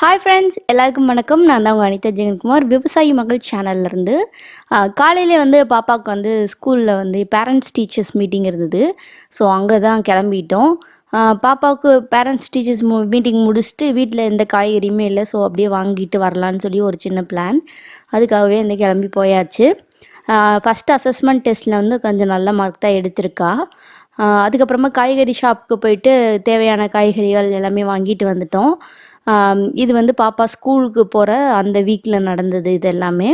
Hi friends, எல்லாருக்கும் வணக்கம். நான் தான் உங்கள் அனிதா ஜெகன்குமார், விவசாயி மகள் சேனல்லேருந்து. காலையிலே வந்து பாப்பாவுக்கு வந்து ஸ்கூலில் வந்து பேரண்ட்ஸ் டீச்சர்ஸ் மீட்டிங் இருந்தது. ஸோ அங்கே தான் கிளம்பிட்டோம். பாப்பாவுக்கு பேரண்ட்ஸ் டீச்சர்ஸ் மீட்டிங் முடிச்சுட்டு வீட்டில் எந்த காய்கறியுமே இல்லை. ஸோ அப்படியே வாங்கிட்டு வரலான்னு சொல்லி ஒரு சின்ன பிளான். அதுக்காகவே வந்து கிளம்பி போயாச்சு. ஃபஸ்ட்டு அசஸ்மெண்ட் டெஸ்ட்டில் வந்து கொஞ்சம் நல்ல மார்க் தான் எடுத்திருக்கா. அதுக்கப்புறமா காய்கறி ஷாப்புக்கு போயிட்டு தேவையான காய்கறிகள் எல்லாமே வாங்கிட்டு வந்துட்டோம். இது வந்து பாப்பா ஸ்கூலுக்கு போகிற அந்த வீக்கில் நடந்தது இது எல்லாமே.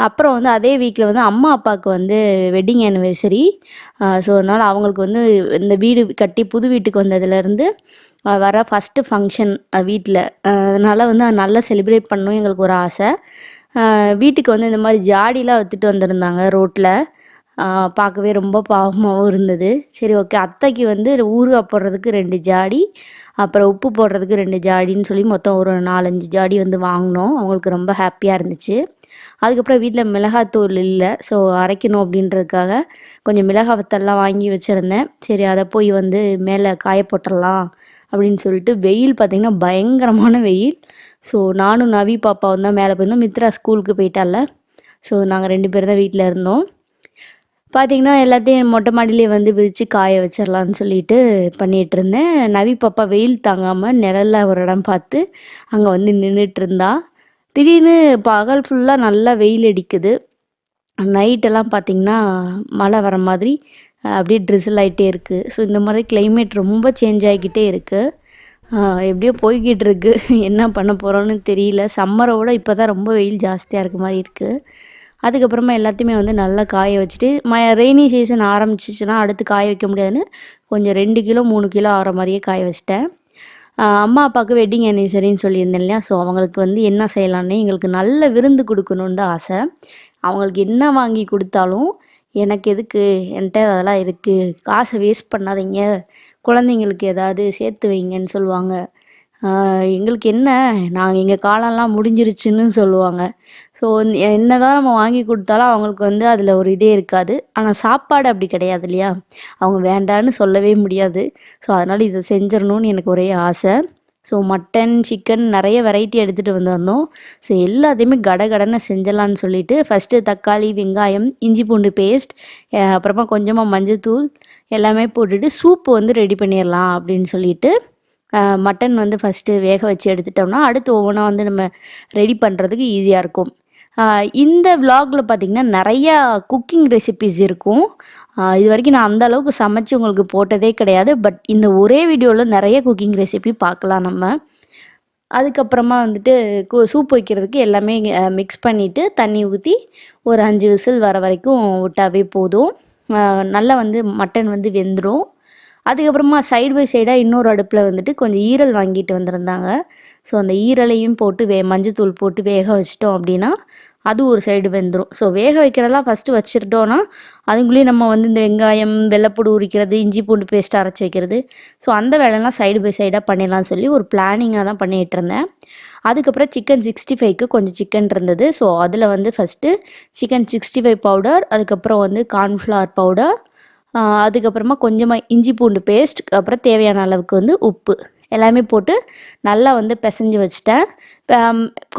அப்புறம் வந்து அதே வீக்கில் வந்து அம்மா அப்பாவுக்கு வந்து வெட்டிங் ஆனிவர்சரி. ஸோ அதனால் அவங்களுக்கு வந்து இந்த வீடு கட்டி புது வீட்டுக்கு வந்ததுலேருந்து வர ஃபஸ்ட்டு ஃபங்க்ஷன் வீட்டில். அதனால் வந்து நல்லா செலிப்ரேட் பண்ணணும் எங்களுக்கு ஒரு ஆசை. வீட்டுக்கு வந்து இந்த மாதிரி ஜாடிலாம் விற்றுட்டு வந்திருந்தாங்க ரோட்டில். பார்க்கவே ரொம்ப பாவமாகவும் இருந்தது. சரி, ஓகே, அத்தைக்கு வந்து ஊறுகாய் போடுறதுக்கு 2 ஜாடி, அப்புறம் உப்பு போடுறதுக்கு 2 ஜாடின்னு சொல்லி மொத்தம் ஒரு 4, 5 ஜாடி வந்து வாங்கினோம். அவங்களுக்கு ரொம்ப ஹாப்பியாக இருந்துச்சு. அதுக்கப்புறம் வீட்டில் மிளகாத்தூள் இல்லை, ஸோ அரைக்கணும் அப்படின்றதுக்காக கொஞ்சம் மிளகா வத்தல்லாம் வாங்கி வச்சுருந்தேன். சரி, அதை போய் வந்து மேலே காய போட்டுடலாம் அப்படின்னு சொல்லிட்டு. வெயில் பார்த்திங்கன்னா பயங்கரமான வெயில். ஸோ நானும் நவி பாப்பாவும் தான் மேலே போயிருந்தோம். மித்ரா ஸ்கூலுக்கு போயிட்டால. ஸோ நாங்கள் 2 பேர் தான் வீட்டில் இருந்தோம். பார்த்திங்கன்னா எல்லாத்தையும் மொட்டை மாடியிலே வந்து விரித்து காய வச்சிடலான்னு சொல்லிட்டு பண்ணிகிட்டு இருந்தேன். நவி பாப்பா வெயில் தாங்காமல் நிழலில் ஒரு இடம் பார்த்து அங்கே வந்து நின்றுட்டு இருந்தா. திடீர்னு பகல் ஃபுல்லாக நல்லா வெயில் அடிக்குது. நைட்டெல்லாம் பார்த்திங்கன்னா மழை வர மாதிரி அப்படியே ட்ரிசில் ஆகிட்டே இருக்குது. ஸோ இந்த மாதிரி கிளைமேட் ரொம்ப சேஞ்ச் ஆகிக்கிட்டே இருக்குது. எப்படியோ போய்கிட்டு இருக்கு. என்ன பண்ண போகிறோன்னு தெரியல. சம்மரோட இப்போ தான் ரொம்ப வெயில் ஜாஸ்தியாக இருக்க மாதிரி இருக்குது. அதுக்கப்புறமா எல்லாத்தையுமே வந்து நல்லா காய வச்சுட்டு ரெய்னி சீசன் ஆரம்பிச்சிச்சுன்னா அடுத்து காய வைக்க முடியாதுன்னு கொஞ்சம் 2 கிலோ 3 கிலோ ஆகிற மாதிரியே காய வச்சிட்டேன். அம்மா அப்பாவுக்கு வெட்டிங் ஆனிவர்சரின்னு சொல்லியிருந்தேன் இல்லையா. ஸோ அவங்களுக்கு வந்து என்ன செய்யலான்னு எங்களுக்கு நல்ல விருந்து கொடுக்கணுன்னு தான் ஆசை. அவங்களுக்கு என்ன வாங்கி கொடுத்தாலும் எனக்கு எதுக்கு, என்கிட்ட அதெல்லாம் இருக்குது, காசை வேஸ்ட் பண்ணாதீங்க, குழந்தைங்களுக்கு ஏதாவது சேர்த்து வைங்கன்னு சொல்லுவாங்க. எங்களுக்கு என்ன, நாங்கள் எங்கள் காலம்லாம் முடிஞ்சிருச்சுன்னு சொல்லுவாங்க. ஸோ என்னதான் நம்ம வாங்கி கொடுத்தாலும் அவங்களுக்கு வந்து அதில் ஒரு இதே இருக்காது. ஆனால் சாப்பாடு அப்படி கிடையாது இல்லையா. அவங்க வேண்டான்னு சொல்லவே முடியாது. ஸோ அதனால் இதை செஞ்சிடணும்னு எனக்கு ஒரே ஆசை. ஸோ மட்டன், சிக்கன் நிறைய வெரைட்டி எடுத்துகிட்டு வந்தோம். ஸோ எல்லாத்தையுமே கடகடன்னு செஞ்சிடலான்னு சொல்லிட்டு ஃபஸ்ட்டு தக்காளி, வெங்காயம், இஞ்சி பூண்டு பேஸ்ட், அப்புறமா கொஞ்சமாக மஞ்சள்தூள் எல்லாமே போட்டுட்டு சூப்பு வந்து ரெடி பண்ணிடலாம் அப்படின்னு சொல்லிட்டு மட்டன் வந்து ஃபஸ்ட்டு வேக வச்சு எடுத்துட்டோம்னா அடுத்து ஒவ்வொன்றா வந்து நம்ம ரெடி பண்ணுறதுக்கு ஈஸியாக இருக்கும். இந்த விலாகில் பார்த்திங்கன்னா நிறையா குக்கிங் ரெசிபீஸ் இருக்கும். இது வரைக்கும் நான் அந்த அளவுக்கு சமைச்சு உங்களுக்கு போட்டதே கிடையாது. பட் இந்த ஒரே வீடியோவில் நிறைய குக்கிங் ரெசிபி பார்க்கலாம் நம்ம. அதுக்கப்புறமா வந்துட்டு சூப் வைக்கிறதுக்கு எல்லாமே மிக்ஸ் பண்ணிவிட்டு தண்ணி ஊற்றி ஒரு 5 விசில் வர வரைக்கும் விட்டாவே போதும். நல்லா வந்து மட்டன் வந்து வெந்துடும். அதுக்கப்புறமா சைடு பை சைடாக இன்னொரு அடுப்பில் வந்துட்டு கொஞ்சம் ஈரல் வாங்கிட்டு வந்திருந்தாங்க. ஸோ அந்த ஈரலையும் போட்டு மஞ்சத்தூள் போட்டு வேக வச்சிட்டோம் அப்படின்னா அது ஒரு சைடு வெந்துடும். ஸோ வேக வைக்கிறதெல்லாம் ஃபஸ்ட்டு வச்சுட்டோன்னா அதுக்குள்ளேயும் நம்ம வந்து இந்த வெங்காயம், வெள்ளைப்பூடு உரிக்கிறது, இஞ்சி பூண்டு பேஸ்ட் அரைச்சி வைக்கிறது, ஸோ அந்த வேலைலாம் சைடு பை சைடாக பண்ணிடலாம்னு சொல்லி ஒரு பிளானிங்காக தான் பண்ணிகிட்டு இருந்தேன். அதுக்கப்புறம் சிக்கன் 65க்கு கொஞ்சம் சிக்கன் இருந்தது. ஸோ அதில் வந்து ஃபஸ்ட்டு சிக்கன் 65 பவுடர், அதுக்கப்புறம் வந்து கார்ன்ஃப்ளவர் பவுடர், அதுக்கப்புறமா கொஞ்சமாக இஞ்சி பூண்டு பேஸ்ட், அப்புறம் தேவையான அளவுக்கு வந்து உப்பு எல்லாமே போட்டு நல்லா வந்து பிசைஞ்சு வச்சுட்டேன்.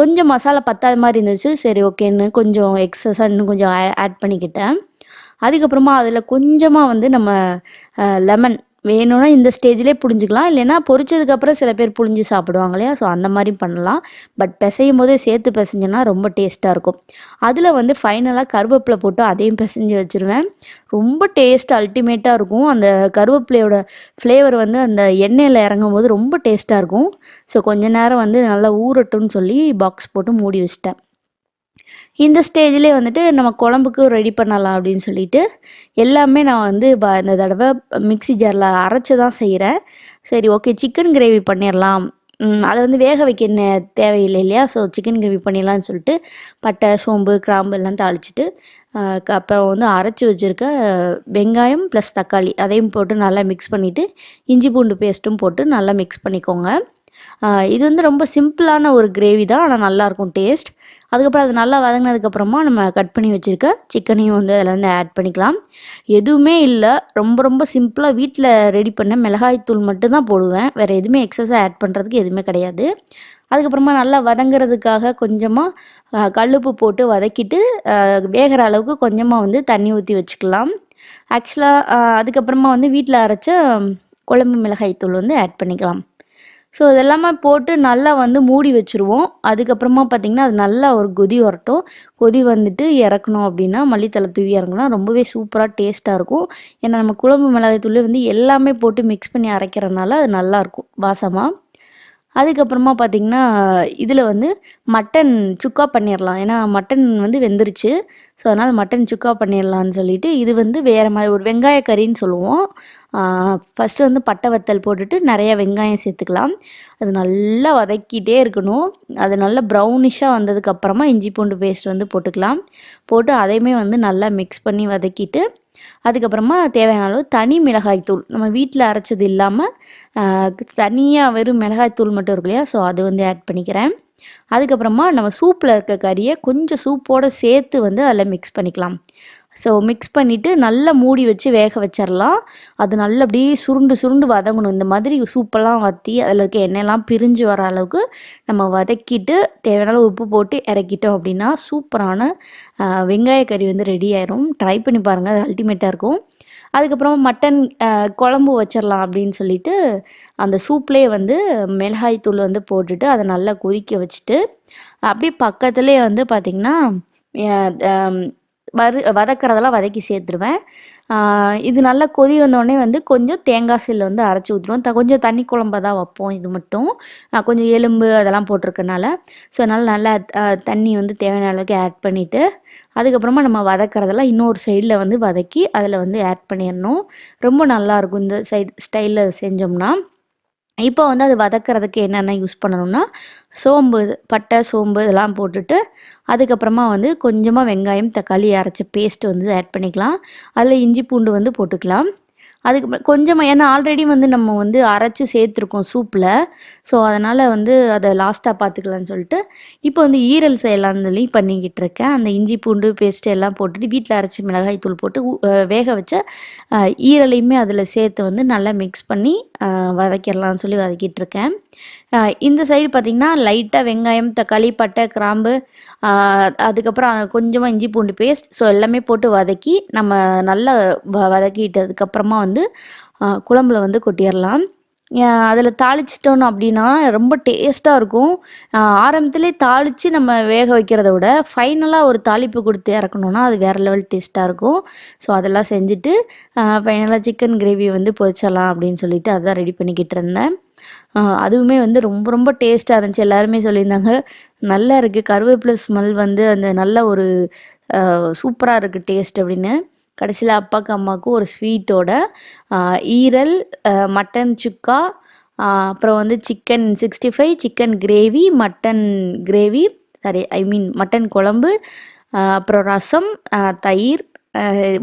கொஞ்சம் மசாலா பத்தாத மாதிரி இருந்துச்சு. சரி, ஓகேன்னு கொஞ்சம் எக்ஸஸாக இன்னும் கொஞ்சம் ஆட் பண்ணிக்கிட்டேன். அதுக்கப்புறமா அதில் கொஞ்சமாக வந்து நம்ம லெமன் வேணும்னா இந்த ஸ்டேஜ்லேயே புழிஞ்சிக்கலாம், இல்லைன்னா பொரிச்சதுக்கப்புறம் சில பேர் புழிஞ்சு சாப்பிடுவாங்க இல்லையா. ஸோ அந்த மாதிரி பண்ணலாம். பட் பிசையும் போதே சேர்த்து பிசைஞ்சோன்னா ரொம்ப டேஸ்ட்டாக இருக்கும். அதில் வந்து ஃபைனலாக கருவேப்பிலை போட்டு அதையும் பிசைஞ்சு வச்சுருவேன். ரொம்ப டேஸ்ட் அல்டிமேட்டாக இருக்கும். அந்த கருவேப்பிலையோட ஃப்ளேவர் வந்து அந்த எண்ணெயில் இறங்கும் போது ரொம்ப டேஸ்ட்டாக இருக்கும். ஸோ கொஞ்ச நேரம் வந்து நல்லா ஊறட்டும்னு சொல்லி பாக்ஸ் போட்டு மூடி வச்சிட்டேன். இந்த ஸ்டேஜ்லேயே வந்துட்டு நம்ம குழம்புக்கு ரெடி பண்ணலாம் அப்படின்னு சொல்லிட்டு எல்லாமே நான் வந்து இந்த தடவை மிக்ஸி ஜாரில் அரைச்சி தான் செய்கிறேன். சரி, ஓகே, சிக்கன் கிரேவி பண்ணிடலாம். அதை வந்து வேக வைக்க தேவையில்லை இல்லையா. ஸோ சிக்கன் கிரேவி பண்ணிடலான்னு சொல்லிட்டு பட்டை, சோம்பு, கிராம்பு எல்லாம் தாளிச்சிட்டு அப்புறம் வந்து அரைச்சி வச்சுருக்க வெங்காயம் ப்ளஸ் தக்காளி அதையும் போட்டு நல்லா மிக்ஸ் பண்ணிவிட்டு இஞ்சி பூண்டு பேஸ்ட்டும் போட்டு நல்லா மிக்ஸ் பண்ணிக்கோங்க. இது வந்து ரொம்ப சிம்பிளான ஒரு கிரேவி தான், ஆனால் நல்லாயிருக்கும் டேஸ்ட். அதுக்கப்புறம் அது நல்லா வதங்கினதுக்கப்புறமா நம்ம கட் பண்ணி வச்சுருக்க சிக்கனையும் வந்து அதில் வந்து ஆட் பண்ணிக்கலாம். எதுவுமே இல்லை, ரொம்ப ரொம்ப சிம்பிளாக வீட்டில் ரெடி பண்ண மிளகாய்த்தூள் மட்டும்தான் போடுவேன். வேறு எதுவுமே எக்ஸஸாக ஆட் பண்ணுறதுக்கு எதுவுமே கிடையாது. அதுக்கப்புறமா நல்லா வதங்குறதுக்காக கொஞ்சமாக கல்லுப்பு போட்டு வதக்கிட்டு வேகிற அளவுக்கு கொஞ்சமாக வந்து தண்ணி ஊற்றி வச்சுக்கலாம். ஆக்சுவலாக அதுக்கப்புறமா வந்து வீட்டில் அரைச்ச குழம்பு மிளகாய் தூள் வந்து ஆட் பண்ணிக்கலாம். ஸோ இதெல்லாமே போட்டு நல்லா வந்து மூடி வச்சுருவோம். அதுக்கப்புறமா பார்த்திங்கன்னா அது நல்லா ஒரு கொதி வரட்டும். கொதி வந்துட்டு இறக்கணும் அப்படின்னா மல்லித்தழை தூவி இறங்குனா ரொம்பவே சூப்பராக டேஸ்ட்டாக இருக்கும். ஏன்னா நம்ம குழம்பு மிளகாய் தூள் வந்து எல்லாமே போட்டு மிக்ஸ் பண்ணி அரைக்கிறதுனால அது நல்லாயிருக்கும் வாசமாக. அதுக்கப்புறமா பார்த்திங்கன்னா இதில் வந்து மட்டன் சுக்கா பண்ணிடலாம். ஏன்னா மட்டன் வந்து வெந்துருச்சு. ஸோ அதனால் மட்டன் சுக்கா பண்ணிடலான்னு சொல்லிட்டு இது வந்து வேறு மாதிரி ஒரு வெங்காய கறின்னு சொல்லுவோம். ஃபஸ்ட்டு வந்து பட்டை வத்தல் போட்டுட்டு நிறையா வெங்காயம் சேர்த்துக்கலாம். அது நல்லா வதக்கிட்டே இருக்கணும். அது நல்லா ப்ரௌனிஷாக வந்ததுக்கப்புறமா இஞ்சி பூண்டு பேஸ்ட் வந்து போட்டுக்கலாம். போட்டு அதையுமே வந்து நல்லா மிக்ஸ் பண்ணி வதக்கிட்டு அதுக்கப்புறமா தேவையான அளவு தனி மிளகாய் தூள் நம்ம வீட்டில் அரைச்சது இல்லாமல் தனியாக வெறும் மிளகாய் தூள் மட்டும் இருக்கு இல்லையா, ஸோ அது வந்து ஆட் பண்ணிக்கிறேன். அதுக்கப்புறமா நம்ம சூப்பில் இருக்க கறியை கொஞ்சம் சூப்போடு சேர்த்து வந்து அதில் மிக்ஸ் பண்ணிக்கலாம். ஸோ மிக்ஸ் பண்ணிவிட்டு நல்லா மூடி வச்சு வேக வச்சிடலாம். அது நல்லா அப்படியே சுருண்டு சுருண்டு வதங்கணும். இந்த மாதிரி சூப்பெல்லாம் வற்றி அதில் இருக்க எண்ணெயெல்லாம் பிரிஞ்சு வர அளவுக்கு நம்ம வதக்கிட்டு தேவையான அளவு உப்பு போட்டு இறக்கிட்டோம் அப்படின்னா சூப்பரான வெங்காய கறி வந்து ரெடி ஆயிரும். ட்ரை பண்ணி பாருங்கள், அது அல்டிமேட்டாக இருக்கும். அதுக்கப்புறமா மட்டன் குழம்பு வச்சிடலாம் அப்படின்னு சொல்லிட்டு அந்த சூப்லேயே வந்து மிளகாய் தூள் வந்து போட்டுட்டு அதை நல்லா கொதிக்க வச்சுட்டு அப்படியே பக்கத்துலேயே வந்து பார்த்திங்கன்னா வதக்கிறதெல்லாம் வதக்கி சேர்த்துருவேன். இது நல்லா கொதி வந்தோடனே வந்து கொஞ்சம் தேங்காய் சில்லு வந்து அரைச்சி ஊற்றுருவோம். கொஞ்சம் தண்ணி குழம்பா தான் வைப்போம். இது மட்டும் கொஞ்சம் எலும்பு அதெல்லாம் போட்டிருக்கனால ஸோ அதனால் நல்லா தண்ணி வந்து தேவையான அளவுக்கு ஆட் பண்ணிவிட்டு அதுக்கப்புறமா நம்ம வதக்கிறதெல்லாம் இன்னொரு சைடில் வந்து வதக்கி அதில் வந்து ஆட் பண்ணிடணும். ரொம்ப நல்லாயிருக்கும் இந்த ஸ்டைலில் செஞ்சோம்னா. இப்போ வந்து அது வதக்கிறதுக்கு என்னென்ன யூஸ் பண்ணணும்னா சோம்பு, பட்டை, சோம்பு இதெல்லாம் போட்டுட்டு அதுக்கப்புறமா வந்து கொஞ்சமாக வெங்காயம், தக்காளி அரைச்ச பேஸ்ட் வந்து ஆட் பண்ணிக்கலாம். அதில் இஞ்சி பூண்டு வந்து போட்டுக்கலாம். அதுக்கு கொஞ்சமாக ஏன்னா ஆல்ரெடி வந்து நம்ம வந்து அரைச்சி சேர்த்துருக்கோம் சூப்பில். ஸோ அதனால் வந்து அதை லாஸ்ட்டாக பார்த்துக்கலான்னு சொல்லிட்டு இப்போ வந்து ஈரல் செய்யலான்னு சொல்லி பண்ணிக்கிட்டு இருக்கேன். அந்த இஞ்சி பூண்டு பேஸ்ட்டு எல்லாம் போட்டுட்டு வீட்டில் அரைச்சி மிளகாய் தூள் போட்டு வேக வச்ச ஈரலையுமே அதில் சேர்த்து வந்து நல்லா மிக்ஸ் பண்ணி வதக்கிடலான்னு சொல்லி வதக்கிட்டு இருக்கேன். இந்த சைடு பார்த்திங்கன்னா லைட்டாக வெங்காயம், தக்காளி, பட்டை, கிராம்பு அதுக்கப்புறம் கொஞ்சமாக இஞ்சி பூண்டு பேஸ்ட் ஸோ எல்லாமே போட்டு வதக்கி நம்ம நல்லா வதக்கிட்டதுக்கப்புறமா வந்து குழம்புல வந்து கொட்டிடலாம். அதில் தாளிச்சிட்டோன்னு அப்படின்னா ரொம்ப டேஸ்ட்டாக இருக்கும். ஆரம்பத்துலேயே தாளித்து நம்ம வேக வைக்கிறத விட ஃபைனலாக ஒரு தாளிப்பு கொடுத்து இறக்கணுன்னா அது வேறு லெவல் டேஸ்ட்டாக இருக்கும். ஸோ அதெல்லாம் செஞ்சுட்டு ஃபைனலாக சிக்கன் கிரேவி வந்து பொரிச்சிடலாம் அப்படின்னு சொல்லிட்டு அதான் ரெடி பண்ணிக்கிட்டு இருந்தேன். அதுவுமே வந்து ரொம்ப ரொம்ப டேஸ்ட்டாக இருந்துச்சு. எல்லாருமே சொல்லியிருந்தாங்க நல்லா இருக்குது, கருவேப்பிலை ஸ்மெல் வந்து அந்த நல்ல ஒரு சூப்பராக இருக்குது டேஸ்ட் அப்படின்னு. கடைசியில் அப்பாவுக்கு அம்மாவுக்கும் ஒரு ஸ்வீட்டோட ஈரல், மட்டன் சுக்கா, அப்புறம் வந்து chicken 65, chicken gravy, mutton gravy, sorry I mean mutton குழம்பு, அப்புறம் ரசம், தயிர்,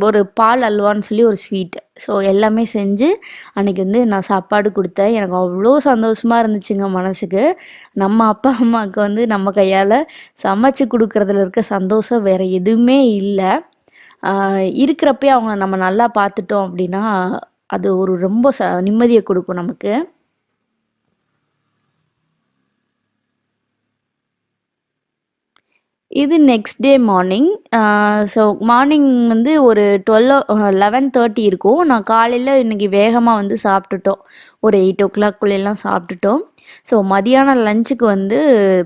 ஒரு பால் அல்வான்னு சொல்லி ஒரு ஸ்வீட். ஸோ எல்லாமே செஞ்சு அன்றைக்கி வந்து நான் சாப்பாடு கொடுத்தேன். எனக்கு அவ்வளோ சந்தோஷமாக இருந்துச்சுங்க மனசுக்கு. நம்ம அப்பா அம்மாவுக்கு வந்து நம்ம கையால் சமைச்சு கொடுக்குறதுல இருக்க சந்தோஷம் வேறு எதுவுமே இல்லை. இருக்கிறப்பே அவங்கள நம்ம நல்லா பார்த்துட்டோம் அப்படின்னா அது ஒரு ரொம்ப நிம்மதியை கொடுக்கும் நமக்கு. இது next day morning. So morning வந்து ஒரு 11:30 இருக்கும். நான் காலையில் இன்றைக்கி வேகமாக வந்து சாப்பிட்டுட்டோம். ஒரு 8:00 சாப்பிட்டுட்டோம். ஸோ மதியானம் லஞ்சுக்கு வந்து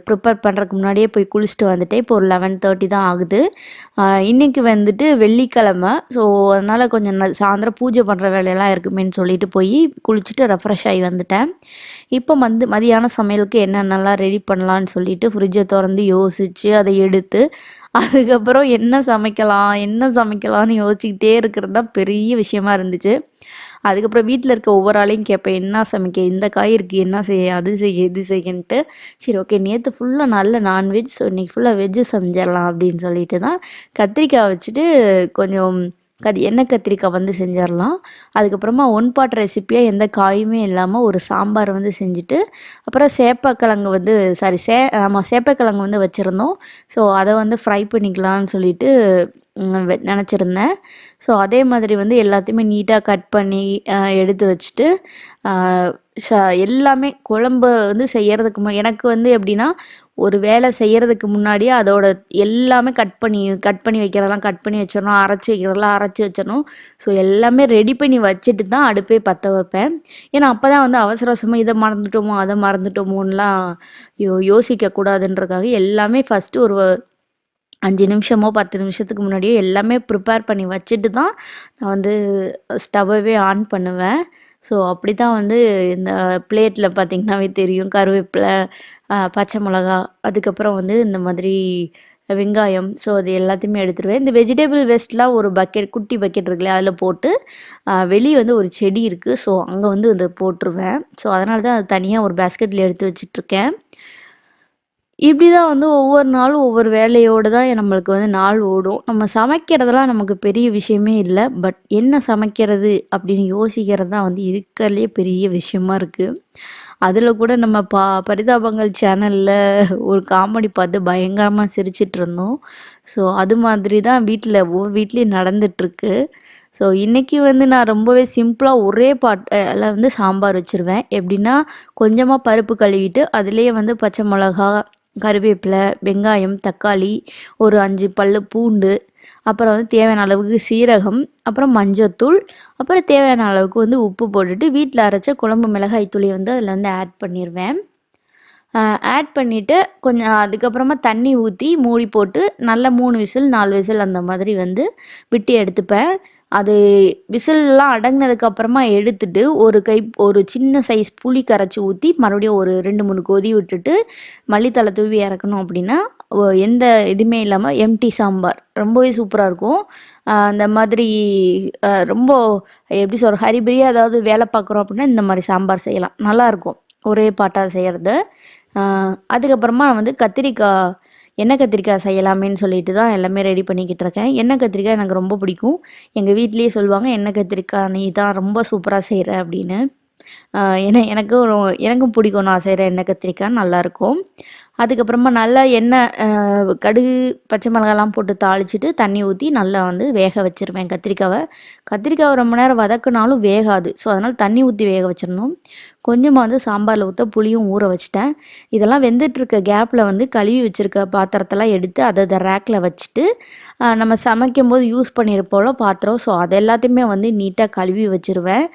ப்ரிப்பேர் பண்ணுறதுக்கு முன்னாடியே போய் குளிச்சுட்டு வந்துட்டேன். இப்போ ஒரு 11:30 தான் ஆகுது. இன்றைக்கி வந்துட்டு வெள்ளிக்கிழமை. ஸோ அதனால் கொஞ்சம் சாயந்தரம் பூஜை பண்ணுற வேலையெல்லாம் இருக்குமேன்னு சொல்லிட்டு போய் குளிச்சுட்டு ரெஃப்ரெஷ் ஆகி வந்துட்டேன். இப்போ வந்து மதியான சமையலுக்கு என்னென்னலாம் ரெடி பண்ணலான்னு சொல்லிட்டு ஃப்ரிட்ஜை திறந்து யோசித்து அதை எடுத்து அதுக்கப்புறம் என்ன சமைக்கலாம் என்ன சமைக்கலான்னு யோசிச்சுக்கிட்டே இருக்கிறது தான் பெரிய விஷயமா இருந்துச்சு. அதுக்கப்புறம் வீட்டில் இருக்க ஒவ்வொரு ஆளையும் கேட்பேன், என்ன சமைக்க, இந்த காய் இருக்குது, என்ன செய்ய, அது செய்ய, இது செய்யன்ட்டு. சரி ஓகே, நேற்று ஃபுல்லாக நல்ல நான்வெஜ், ஸோ இன்றைக்கி ஃபுல்லாக வெஜ்ஜு செஞ்சிடலாம் அப்படின்னு சொல்லிட்டு தான் கத்திரிக்காய் வச்சுட்டு கொஞ்சம் எண்ணெய் கத்திரிக்காய் வந்து செஞ்சிடலாம். அதுக்கப்புறமா ஒன் பாட் ரெசிப்பியாக எந்த காயுமே இல்லாமல் ஒரு சாம்பார் வந்து செஞ்சுட்டு அப்புறம் சேப்பக்கிழங்கு வந்து சேப்பக்கிழங்கு வந்து வச்சுருந்தோம். ஸோ அதை வந்து ஃப்ரை பண்ணிக்கலான்னு சொல்லிட்டு நினச்சிருந்தேன். ஸோ அதே மாதிரி வந்து எல்லாத்தையுமே நீட்டாக கட் பண்ணி எடுத்து வச்சுட்டு எல்லாமே குழம்பு வந்து செய்யறதுக்கு எனக்கு வந்து எப்படின்னா, ஒரு வேலை செய்யறதுக்கு முன்னாடியே அதோட எல்லாமே கட் பண்ணி வைக்கிறதெல்லாம் கட் பண்ணி வச்சிடணும். அரைச்சி வைக்கிறதெல்லாம் அரைச்சி வச்சிடணும். ஸோ எல்லாமே ரெடி பண்ணி வச்சுட்டு தான் அடுப்பே பத்த வைப்பேன். ஏன்னா அப்பதான் வந்து அவசர அவசரமா இதை மறந்துட்டோமோ, அதை மறந்துட்டோமோன்னுலாம் யோசிக்க கூடாதுன்றதுக்காக எல்லாமே ஃபர்ஸ்ட்டு ஒரு 5 நிமிஷமோ 10 நிமிஷத்துக்கு முன்னாடியே எல்லாமே ப்ரிப்பேர் பண்ணி வச்சுட்டு தான் நான் வந்து ஸ்டவ்வவே ஆன் பண்ணுவேன். ஸோ அப்படி தான் வந்து இந்த பிளேட்டில் பார்த்தீங்கன்னாவே தெரியும். கருவேப்பிலை, பச்சை மிளகா, அதுக்கப்புறம் வந்து இந்த மாதிரி வெங்காயம். ஸோ அது எல்லாத்தையுமே எடுத்துருவேன். இந்த வெஜிடபிள் வேஸ்ட்லாம் ஒரு பக்கெட், குட்டி பக்கெட் இருக்குல்லையா, அதில் போட்டு வெளியே வந்து ஒரு செடி இருக்குது. ஸோ அங்கே வந்து அதை போட்டுருவேன். ஸோ அதனால தான் அது தனியாக ஒரு பேஸ்கெட்டில் எடுத்து வச்சிட்ருக்கேன். இப்படி தான் வந்து ஒவ்வொரு நாளும் ஒவ்வொரு வேலையோடு தான் நம்மளுக்கு வந்து நாள் ஓடும். நம்ம சமைக்கிறதெல்லாம் நமக்கு பெரிய விஷயமே இல்ல. பட் என்ன சமைக்கிறது அப்படின்னு யோசிக்கிறது தான் வந்து இருக்கறதுலயே பெரிய விஷயமா இருக்கு. அதில கூட நம்ம பரிதாபங்கள் சேனல்ல ஒரு காமெடி பார்த்து பயங்கரமா சிரிச்சுட்ருந்தோம். ஸோ அது மாதிரி தான் ஒவ்வொரு வீட்லயும் நடந்துட்டுருக்கு. ஸோ இன்னைக்கு வந்து நான் ரொம்பவே சிம்பிளா ஒரே பாட்ல வந்து சாம்பார் வச்சுருவேன். எப்படின்னா, கொஞ்சமா பருப்பு கழுவிட்டு, அதிலேயே வந்து பச்சை மிளகா, கருவேப்பிலை, வெங்காயம், தக்காளி, ஒரு 5 பல்லு பூண்டு, அப்புறம் வந்து தேவையான அளவுக்கு சீரகம், அப்புறம் மஞ்சத்தூள், அப்புறம் தேவையான அளவுக்கு வந்து உப்பு போட்டுட்டு, வீட்ல அரைச்ச குழம்பு மிளகாய் தூளை வந்து அதில் வந்து ஆட் பண்ணிருவேன். ஆட் பண்ணிவிட்டு கொஞ்சம் அதுக்கப்புறமா தண்ணி ஊற்றி மூடி போட்டு நல்லா 3 விசில் 4 விசில் அந்த மாதிரி வந்து விட்டு எடுத்துப்பேன். அது விசில்லாம் அடங்கினதுக்கப்புறமா எடுத்துட்டு ஒரு சின்ன சைஸ் புளி கரைச்சி ஊற்றி மறுபடியும் ஒரு 2 3 கொதி விட்டுட்டு மல்லித்தழை தூவி இறக்கணும். அப்படின்னா எந்த இதுவுமே இல்லாமல் எம்டி சாம்பார் ரொம்பவே சூப்பராக இருக்கும். அந்த மாதிரி ரொம்ப எப்படி சொல்கிற ஹரிபரியாக ஏதாவது வேலை பார்க்குறோம் அப்படின்னா இந்த மாதிரி சாம்பார் செய்யலாம், நல்லாயிருக்கும் ஒரே பாட்டாக செய்கிறது. அதுக்கப்புறமா வந்து எண்ணெய் கத்திரிக்காய் செய்யலாமேன்னு சொல்லிட்டு தான் எல்லாமே ரெடி பண்ணிக்கிட்டு இருக்கேன். எண்ணெய் கத்திரிக்காய் எனக்கு ரொம்ப பிடிக்கும். எங்கள் வீட்லேயே சொல்லுவாங்க, எண்ணெய் கத்திரிக்காய் நீ தான் ரொம்ப சூப்பராக செய்கிற அப்படின்னு. ஏன்னா எனக்கும் பிடிக்கும், நான் செய்கிற எண்ணெய் கத்திரிக்காய் நல்லாயிருக்கும். அதுக்கப்புறமா நல்லா எண்ணெய் கடுகு பச்சை மிளகாலாம் போட்டு தாளிச்சிட்டு தண்ணி ஊற்றி நல்லா வந்து வேக வச்சுருவேன் கத்திரிக்காவை ரொம்ப நேரம் வதக்குனாலும் வேகாது. ஸோ அதனால் தண்ணி ஊற்றி வேக வச்சிடணும். கொஞ்சமாக வந்து சாம்பாரில் ஊற்ற புளியும் ஊற வச்சுட்டேன். இதெல்லாம் வெந்துட்டுருக்க கேப்பில் வந்து கழுவி வச்சுருக்க பாத்திரத்தெல்லாம் எடுத்து அதை ரேக்கில் வச்சுட்டு நம்ம சமைக்கும் போது யூஸ் பண்ணியிருப்போம்ல பாத்திரம், ஸோ அது எல்லாத்தையுமே வந்து நீட்டாக கழுவி வச்சுருவேன்.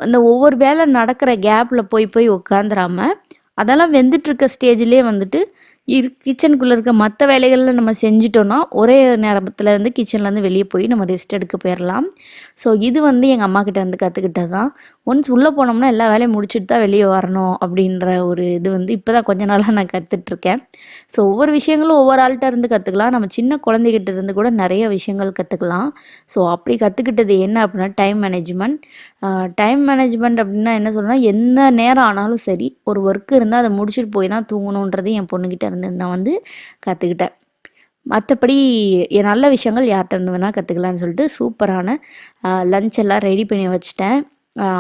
இந்த ஒவ்வொரு வேலை நடக்கிற கேப்பில் போய் உட்காந்துராம அதெல்லாம் வெந்துட்டுருக்க ஸ்டேஜ்லேயே வந்துட்டு கிச்சனுக்குள்ளே இருக்க மற்ற வேலைகளில் நம்ம செஞ்சிட்டோன்னா ஒரே நேரத்தில் வந்து கிச்சன்லேருந்து வெளியே போய் நம்ம ரெஸ்ட் எடுக்க போயிடலாம். ஸோ இது வந்து எங்கள் அம்மாக்கிட்ட வந்து கற்றுக்கிட்டது தான். ஒன்ஸ் உள்ளே போனோம்னா எல்லா வேலையும் முடிச்சுட்டு தான் வெளியே வரணும் அப்படின்ற ஒரு இது வந்து இப்போ தான் கொஞ்ச நாளாக நான் கற்றுட்ருக்கேன். ஸோ ஒவ்வொரு விஷயங்களும் ஒவ்வொரு ஆள்கிட்ட இருந்து கற்றுக்கலாம். நம்ம சின்ன குழந்தைகிட்ட இருந்து கூட நிறைய விஷயங்கள் கற்றுக்கலாம். ஸோ அப்படி கற்றுக்கிட்டது என்ன அப்படின்னா டைம் மேனேஜ்மெண்ட். டைம் மேனேஜ்மெண்ட் அப்படின்னா என்ன சொல்கிறேன்னா, எந்த நேரம் ஆனாலும் சரி ஒரு ஒர்க் இருந்தால் அதை முடிச்சுட்டு போய் தான் தூங்கணுன்றது என் பொண்ணுக்கிட்ட இருந்து நான் வந்து கற்றுக்கிட்டேன். மற்றபடி நல்ல விஷயங்கள் யார்கிட்ட இருந்து வேணால் கற்றுக்கலான்னு சொல்லிட்டு சூப்பரான லஞ்ச் எல்லாம் ரெடி பண்ணி வச்சுட்டேன்.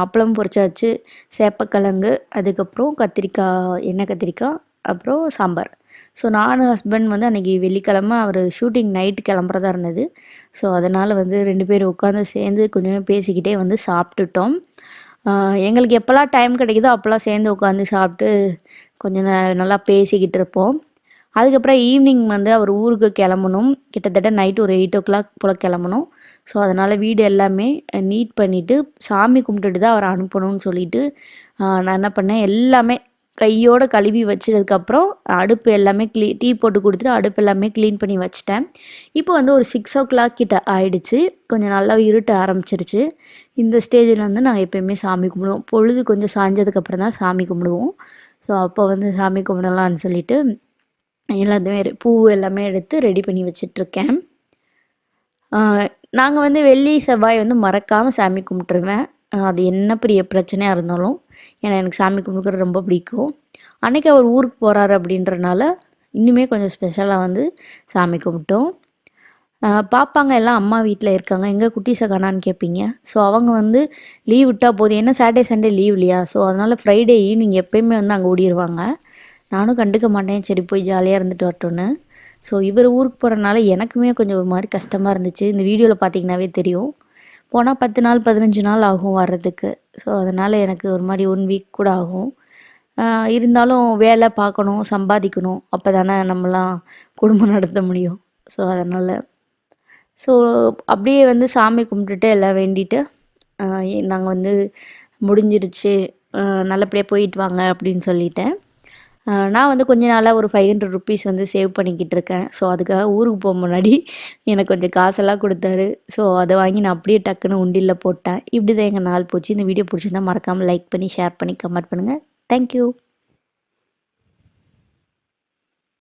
அப்பளம் பொரிச்சாச்சு, சேப்பக்கிழங்கு, அதுக்கப்புறம் எண்ணெய் கத்திரிக்காய், அப்புறம் சாம்பார். ஸோ நானும் ஹஸ்பண்ட் வந்து அன்றைக்கி வெள்ளிக்கிழமை அவர் ஷூட்டிங் நைட்டு கிளம்புறதா இருந்தது. ஸோ அதனால் வந்து 2 பேரும் உட்காந்து சேர்ந்து கொஞ்சம் நேரம் பேசிக்கிட்டே வந்து சாப்பிட்டுட்டோம். எங்களுக்கு எப்போல்லாம் டைம் கிடைக்குதோ அப்போல்லாம் சேர்ந்து உட்காந்து சாப்பிட்டு கொஞ்சம் நல்லா பேசிக்கிட்டு இருப்போம். அதுக்கப்புறம் ஈவினிங் வந்து அவர் ஊருக்கு கிளம்பணும். கிட்டத்தட்ட நைட்டு ஒரு 8:00 போல் கிளம்பணும். ஸோ அதனால் வீடு எல்லாமே நீட் பண்ணிவிட்டு சாமி கும்பிட்டுட்டு தான் அவரை அனுப்பணும்னு சொல்லிட்டு நான் என்ன பண்ணேன், எல்லாமே கையோடு கழுவி வச்சதுக்கப்புறம் அடுப்பு எல்லாமே டீ போட்டு கொடுத்துட்டு அடுப்பு எல்லாமே க்ளீன் பண்ணி வச்சுட்டேன். இப்போ வந்து ஒரு 6:00 கிட்ட ஆயிடுச்சு. கொஞ்சம் நல்லா இருட்ட ஆரம்பிச்சிருச்சு. இந்த ஸ்டேஜில் வந்து நாங்கள் எப்போயுமே சாமி கும்பிடுவோம். பொழுது கொஞ்சம் சாய்ஞ்சதுக்கப்புறம் தான் சாமி கும்பிடுவோம். ஸோ அப்போ வந்து சாமி கும்பிடலான்னு சொல்லிட்டு எல்லாத்தையுமே பூ எல்லாமே எடுத்து ரெடி பண்ணி வச்சிட்ருக்கேன். நாங்கள் வந்து வெள்ளி செவ்வாய் வந்து மறக்காமல் சாமி கும்பிட்ருவேன். அது என்ன பெரிய பிரச்சனையாக இருந்தாலும். ஏன்னா எனக்கு சாமி கும்பிட்றது ரொம்ப பிடிக்கும். அன்றைக்கி அவர் ஊருக்கு போகிறாரு அப்படின்றனால இன்னுமே கொஞ்சம் ஸ்பெஷலாக வந்து சாமி கும்பிட்டோம். பாப்பாங்க எல்லாம் அம்மா வீட்டில் இருக்காங்க. எங்கே குட்டீஸை காணான்னு கேட்பீங்க. ஸோ அவங்க வந்து லீவ் விட்டால் போதும், ஏன்னா சாட்டர்டே சண்டே லீவ் இல்லையா. ஸோ அதனால் ஃப்ரைடே ஈவினிங் எப்போயுமே வந்து அங்கே ஓடிடுவாங்க. நானும் கண்டுக்க மாட்டேன், சரி போய் ஜாலியாக இருந்துட்டு வரட்டும்னு. ஸோ இவர் ஊருக்கு போகிறனால எனக்குமே கொஞ்சம் ஒரு மாதிரி கஷ்டமாக இருந்துச்சு. இந்த வீடியோவில் பார்த்தீங்கன்னாவே தெரியும். போனால் 10 நாள் 15 நாள் ஆகும் வர்றதுக்கு. ஸோ அதனால் எனக்கு ஒரு மாதிரி 1 வீக் கூட ஆகும். இருந்தாலும் வேலை பார்க்கணும், சம்பாதிக்கணும், அப்போ தானே நம்மலாம் குடும்பம் நடத்த முடியும். ஸோ அதனால் ஸோ அப்படியே வந்து சாமி கும்பிட்டுட்டு எல்லாம் வேண்டிட்டு நாங்கள் வந்து முடிஞ்சிருச்சு, நல்லபடியாக போயிட்டு வாங்க அப்படின்னு சொல்லிட்டேன். நான் வந்து கொஞ்ச நாளாக ஒரு 500 ருப்பீஸ் வந்து சேவ் பண்ணிக்கிட்டு இருக்கேன். ஸோ அதுக்காக ஊருக்கு போக முன்னாடி எனக்கு கொஞ்சம் காசெல்லாம் கொடுத்தாரு. ஸோ அதை வாங்கி நான் அப்படியே டக்குன்னு உண்டியலில் போட்டேன். இப்படி தான் எங்கள் நாள் போச்சு. இந்த வீடியோ பிடிச்சிருந்தா மறக்காமல் லைக் பண்ணி, ஷேர் பண்ணி, கமெண்ட் பண்ணுங்கள். தேங்க்யூ.